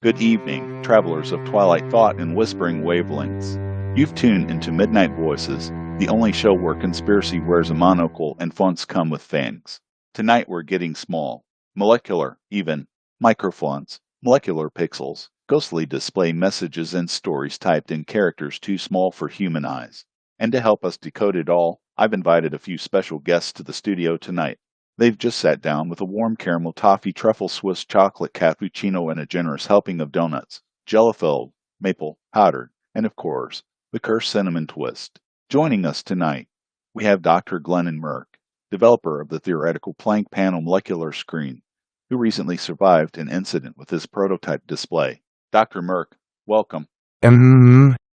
Good evening, travelers of Twilight thought and whispering wavelengths. You've tuned into Midnight Voices, the only show where conspiracy wears a monocle and fonts come with fangs. Tonight we're getting small, molecular, even, microfonts, molecular pixels, ghostly display messages and stories typed in characters too small for human eyes. And to help us decode it all, I've invited a few special guests to the studio tonight. They've just sat down with a warm caramel toffee truffle Swiss chocolate cappuccino and a generous helping of donuts, jello-filled, maple, powdered, and of course, the cursed cinnamon twist. Joining us tonight, we have Dr. Glynnon Merk, developer of the theoretical PlanckPanel molecular screen, who recently survived an incident with his prototype display. Dr. Merk, welcome.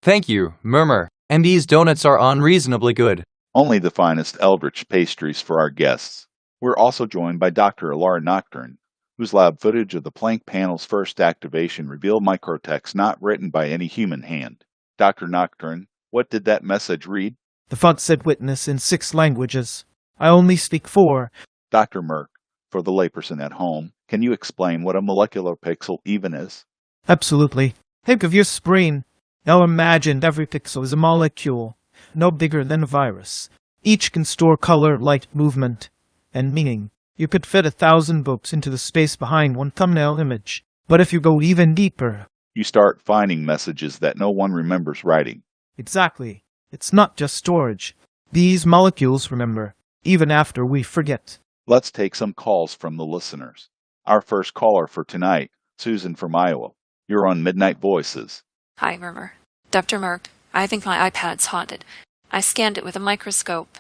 Thank you, Murmur. And these donuts are unreasonably good. Only the finest Eldritch pastries for our guests. We're also joined by Dr. Elara Nocturne, whose lab footage of the PlanckPanel's first activation revealed microtext not written by any human hand. Dr. Nocturne, what did that message read? The font said witness in 6 languages. I only speak 4. Dr. Merk, for the layperson at home, can you explain what a molecular pixel even is? Absolutely. Think of your screen. Now imagine every pixel is a molecule, no bigger than a virus. Each can store color, light, movement, and meaning. You could fit 1,000 books into the space behind one thumbnail image. But if you go even deeper, you start finding messages that no one remembers writing. Exactly. It's not just storage. These molecules remember, even after we forget. Let's take some calls from the listeners. Our first caller for tonight, Susan from Iowa. You're on Midnight Voices. Hi, Murmur. Dr. Merk, I think my iPad's haunted. I scanned it with a microscope.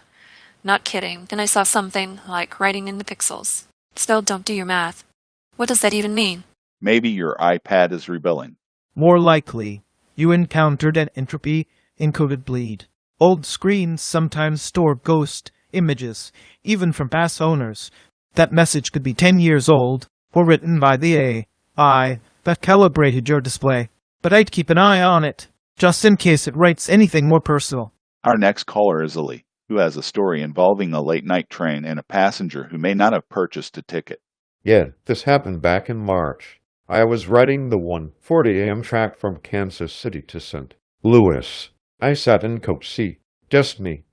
Not kidding. Then I saw something like writing in the pixels. Still, don't do your math. What does that even mean? Maybe your iPad is rebelling. More likely, you encountered an entropy-encoded bleed. Old screens sometimes store ghost images, even from past owners. That message could be 10 years old, or written by the AI that calibrated your display. But I'd keep an eye on it, just in case it writes anything more personal. Our next caller is Ali, who has a story involving a late-night train and a passenger who may not have purchased a ticket. Yeah, this happened back in March. I was riding the 1:40 a.m. track from Kansas City to St. Louis. I sat in coach C, just me,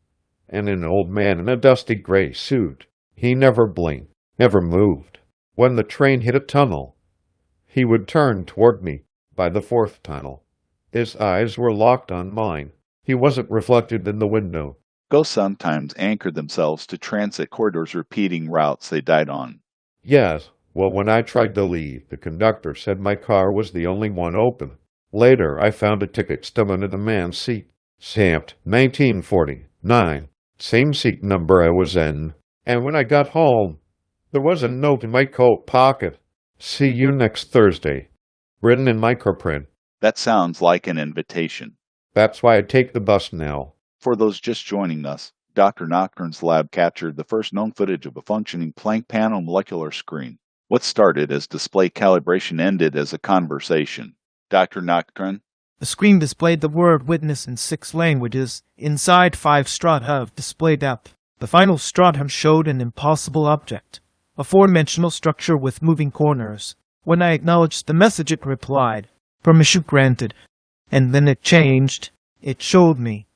and an old man in a dusty gray suit. He never blinked, never moved. When the train hit a tunnel, he would turn toward me by the 4th tunnel. His eyes were locked on mine. He wasn't reflected in the window. Ghosts sometimes anchor themselves to transit corridors repeating routes they died on. Yes, well, when I tried to leave, the conductor said my car was the only one open. Later, I found a ticket still under the man's seat, stamped 1949, same seat number I was in. And when I got home, there was a note in my coat pocket. See you next Thursday, written in microprint. That sounds like an invitation. That's why I take the bus now. For those just joining us, Dr. Nocturne's lab captured the first known footage of a functioning PlanckPanel molecular screen. What started as display calibration ended as a conversation. Dr. Nocturne? The screen displayed the word witness in 6 languages, inside 5 strata of display depth. The final stratum showed an impossible object, a 4-dimensional structure with moving corners. When I acknowledged the message, it replied, "Permission granted." And then it changed. It showed me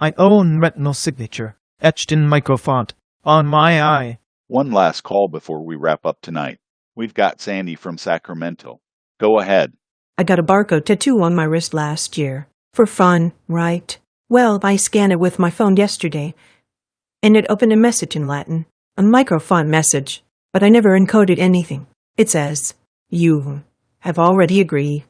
my own retinal signature, etched in microfont, on my eye. One last call before we wrap up tonight. We've got Sandy from Sacramento. Go ahead. I got a barcode tattoo on my wrist last year. For fun, right? Well, I scanned it with my phone yesterday, and it opened a message in Latin, a microfont message, but I never encoded anything. It says, "You have already agreed."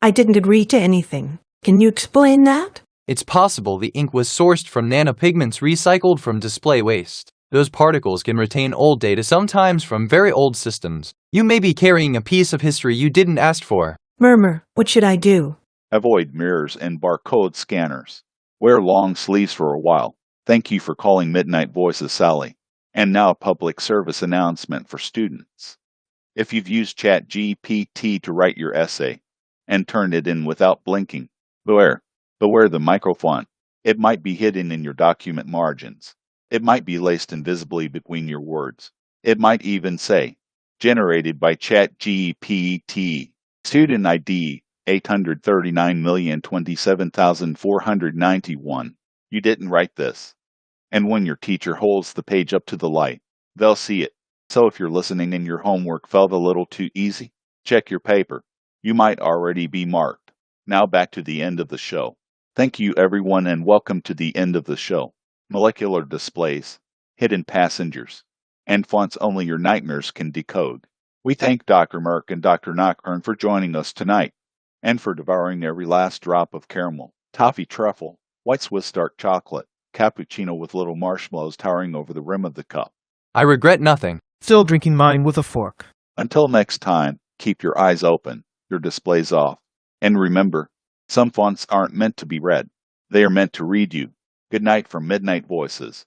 I didn't agree to anything. Can you explain that? It's possible the ink was sourced from nanopigments recycled from display waste. Those particles can retain old data, sometimes from very old systems. You may be carrying a piece of history you didn't ask for. Murmur, what should I do? Avoid mirrors and barcode scanners. Wear long sleeves for a while. Thank you for calling Midnight Voices, Sally. And now a public service announcement for students. If you've used ChatGPT to write your essay and turned it in without blinking, beware the microfont. It might be hidden in your document margins. It might be laced invisibly between your words. It might even say, generated by ChatGPT. Student ID 839,027,491. You didn't write this. And when your teacher holds the page up to the light, they'll see it. So if you're listening and your homework felt a little too easy, check your paper. You might already be marked. Now back to the end of the show. Thank you everyone and welcome to the end of the show. Molecular displays, hidden passengers, and fonts only your nightmares can decode. We thank Dr. Merk and Dr. Nocturne for joining us tonight, and for devouring every last drop of caramel, toffee truffle, white Swiss dark chocolate, cappuccino with little marshmallows towering over the rim of the cup. I regret nothing. Still drinking mine with a fork. Until next time, keep your eyes open, your displays off, and remember, some fonts aren't meant to be read. They are meant to read you. Good night from Midnight Voices.